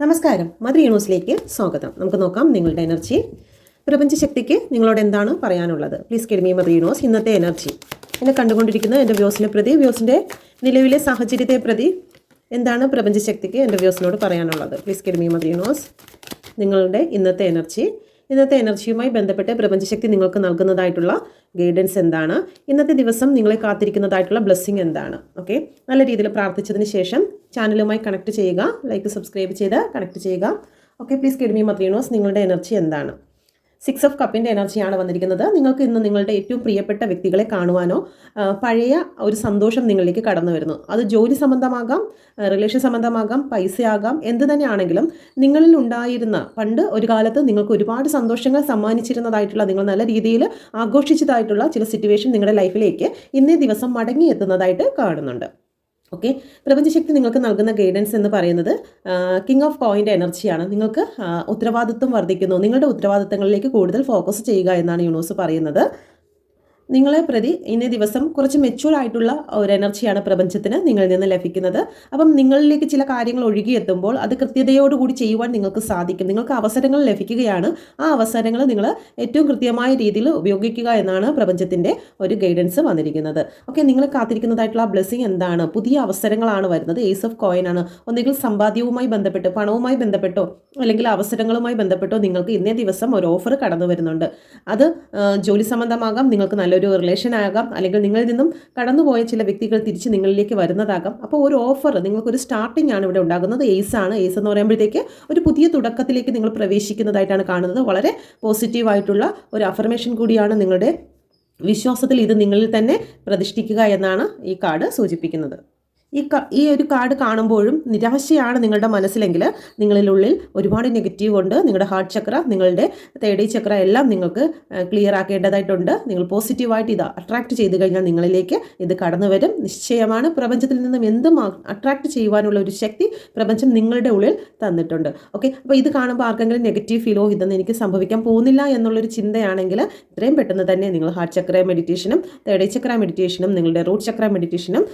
നമസ്കാരം, മദർ യൂണിവേഴ്സിലേക്ക് സ്വാഗതം. നമുക്ക് നോക്കാം നിങ്ങളുടെ എനർജി. പ്രപഞ്ചശക്തിക്ക് നിങ്ങളോട് എന്താണ് പറയാനുള്ളത്? Please kid me mother universe. ഇന്നത്തെ എനർജി എന്നെ കണ്ടുകൊണ്ടിരിക്കുന്ന എൻ്റെ വ്യൂസിനെ പ്രതി, വ്യൂസിൻ്റെ നിലവിലെ സാഹചര്യത്തെ പ്രതി എന്താണ് പ്രപഞ്ചശക്തിക്ക് എൻ്റെ വ്യൂസിനോട് പറയാനുള്ളത്? Please kid me mother universe. നിങ്ങളുടെ ഇന്നത്തെ എനർജിയുമായി ബന്ധപ്പെട്ട് പ്രപഞ്ചശക്തി നിങ്ങൾക്ക് നൽകുന്നതായിട്ടുള്ള ഗൈഡൻസ് എന്താണ്? ഇന്നത്തെ ദിവസം നിങ്ങളെ കാത്തിരിക്കുന്നതായിട്ടുള്ള ബ്ലെസ്സിങ് എന്താണ്? ഓക്കെ, നല്ല രീതിയിൽ പ്രാർത്ഥിച്ചതിന് ശേഷം ചാനലുമായി കണക്ട് ചെയ്യുക, ലൈക്ക് സബ്സ്ക്രൈബ് ചെയ്ത് കണക്ട് ചെയ്യുക. Okay, please kid me mother universe. നിങ്ങളുടെ എനർജി എന്താണ്? 6 ഓഫ് കപ്പിൻ്റെ എനർജിയാണ് വന്നിരിക്കുന്നത്. നിങ്ങൾക്ക് ഇന്ന് നിങ്ങളുടെ ഏറ്റവും പ്രിയപ്പെട്ട വ്യക്തികളെ കാണുവാനോ പഴയ ഒരു സന്തോഷം നിങ്ങളിലേക്ക് കടന്നു വരുന്നു. അത് ജോലി സംബന്ധമാകാം, റിലേഷൻ സംബന്ധമാകാം, പൈസയാകാം, എന്ത് തന്നെയാണെങ്കിലും നിങ്ങളിൽ ഉണ്ടായിരുന്ന പണ്ട് ഒരു കാലത്ത് നിങ്ങൾക്ക് ഒരുപാട് സന്തോഷങ്ങൾ സമ്മാനിച്ചിരുന്നതായിട്ടുള്ള, നിങ്ങൾ നല്ല രീതിയിൽ ആഘോഷിച്ചതായിട്ടുള്ള ചില സിറ്റുവേഷൻ നിങ്ങളുടെ ലൈഫിലേക്ക് ഇന്നേ ദിവസം മടങ്ങിയെത്തുന്നതായിട്ട് കാണുന്നുണ്ട്. ഓക്കെ, പ്രപഞ്ചശക്തി നിങ്ങൾക്ക് നൽകുന്ന ഗൈഡൻസ് എന്ന് പറയുന്നത് കിങ് ഓഫ് കോയിൻ്റെ എനർജിയാണ്. നിങ്ങൾക്ക് ഉത്തരവാദിത്വം വർദ്ധിക്കുന്നു. നിങ്ങളുടെ ഉത്തരവാദിത്തങ്ങളിലേക്ക് കൂടുതൽ ഫോക്കസ് ചെയ്യുക എന്നാണ് യൂണിവേഴ്സ് പറയുന്നത്. നിങ്ങളെ പ്രതി ഇന്നേ ദിവസം കുറച്ച് മെച്യൂർ ആയിട്ടുള്ള ഒരു എനർജിയാണ് പ്രപഞ്ചത്തിന് നിങ്ങളിൽ നിന്ന് ലഭിക്കുന്നത്. അപ്പം നിങ്ങളിലേക്ക് ചില കാര്യങ്ങൾ ഒഴുകിയെത്തുമ്പോൾ അത് കൃത്യതയോടുകൂടി ചെയ്യുവാൻ നിങ്ങൾക്ക് സാധിക്കും. നിങ്ങൾക്ക് അവസരങ്ങൾ ലഭിക്കുകയാണ്. ആ അവസരങ്ങൾ നിങ്ങൾ ഏറ്റവും കൃത്യമായ രീതിയിൽ ഉപയോഗിക്കുക എന്നാണ് പ്രപഞ്ചത്തിൻ്റെ ഒരു ഗൈഡൻസ് വന്നിരിക്കുന്നത്. ഓക്കെ, നിങ്ങൾ കാത്തിരിക്കുന്നതായിട്ടുള്ള ബ്ലെസ്സിങ് എന്താണ്? പുതിയ അവസരങ്ങളാണ് വരുന്നത്. ഏസ് ഓഫ് കോയിൻ ആണ്. ഒന്നുകിൽ സമ്പാദ്യവുമായി ബന്ധപ്പെട്ട്, പണവുമായി ബന്ധപ്പെട്ടോ അല്ലെങ്കിൽ അവസരങ്ങളുമായി ബന്ധപ്പെട്ടോ നിങ്ങൾക്ക് ഇന്നേ ദിവസം ഒരു ഓഫർ കടന്നു വരുന്നുണ്ട്. അത് ജോലി സംബന്ധമാകാം, നിങ്ങൾക്ക് നല്ലൊരു റിലേഷൻ ആകാം, അല്ലെങ്കിൽ നിങ്ങളിൽ നിന്നും കടന്നുപോയ ചില വ്യക്തികൾ തിരിച്ച് നിങ്ങളിലേക്ക് വരുന്നതാകാം. അപ്പോൾ ഒരു ഓഫർ, നിങ്ങൾക്കൊരു സ്റ്റാർട്ടിംഗ് ആണ് ഇവിടെ ഉണ്ടാകുന്നത്. ഏസ് ആണ്. ഏസ് എന്ന് പറയുമ്പോഴത്തേക്ക് ഒരു പുതിയ തുടക്കത്തിലേക്ക് നിങ്ങൾ പ്രവേശിക്കുന്നതായിട്ടാണ് കാണുന്നത്. വളരെ പോസിറ്റീവായിട്ടുള്ള ഒരു അഫർമേഷൻ കൂടിയാണ്. നിങ്ങളുടെ വിശ്വാസത്തിൽ ഇത് നിങ്ങളിൽ തന്നെ പ്രതിഷ്ഠിക്കുക എന്നാണ് ഈ കാർഡ് സൂചിപ്പിക്കുന്നത്. ഈ ഒരു കാർഡ് കാണുമ്പോഴും നിരാശയാണ് നിങ്ങളുടെ മനസ്സിലെങ്കിൽ നിങ്ങളിലുള്ളിൽ ഒരുപാട് നെഗറ്റീവ് ഉണ്ട്. നിങ്ങളുടെ ഹാർട്ട് ചക്ര, നിങ്ങളുടെ തേർഡ് ഐ ചക്ര എല്ലാം നിങ്ങൾക്ക് ക്ലിയർ ആക്കേണ്ടതായിട്ടുണ്ട്. നിങ്ങൾ പോസിറ്റീവായിട്ട് ഇത് അട്രാക്ട് ചെയ്ത് കഴിഞ്ഞാൽ നിങ്ങളിലേക്ക് ഇത് കടന്നു വരും. നിശ്ചയമാണ്. പ്രപഞ്ചത്തിൽ നിന്നും എന്തും അട്രാക്ട് ചെയ്യുവാനുള്ള ഒരു ശക്തി പ്രപഞ്ചം നിങ്ങളുടെ ഉള്ളിൽ തന്നിട്ടുണ്ട്. ഓക്കെ, അപ്പോൾ ഇത് കാണുമ്പോൾ ആർക്കെങ്കിലും നെഗറ്റീവ് ഫീലോ ഇതൊന്നും എനിക്ക് സംഭവിക്കാൻ പോകുന്നില്ല എന്നുള്ളൊരു ചിന്തയാണെങ്കിൽ എത്രയും പെട്ടെന്ന് തന്നെ നിങ്ങൾ ഹാർട്ട് ചക്ര മെഡിറ്റേഷനും തേർഡ് ഐ ചക്ര മെഡിറ്റേഷനും നിങ്ങളുടെ റൂട്ട് ചക്ര മെഡിറ്റേഷനും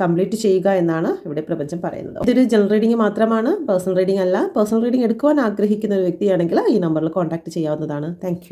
കംപ്ലീറ്റ് ചെയ്യുക എന്നാണ് ഇവിടെ പ്രപഞ്ചം പറയുന്നത്. ഇതൊരു ജനറൽ റീഡിംഗ് മാത്രമാണ്, പേഴ്സണൽ റീഡിംഗ് അല്ല. പേഴ്സണൽ റീഡിംഗ് എടുക്കുവാൻ ആഗ്രഹിക്കുന്ന ഒരു വ്യക്തിയാണെങ്കിൽ ഈ നമ്പറിൽ കോൺടാക്ട് ചെയ്യാവുന്നതാണ്. താങ്ക്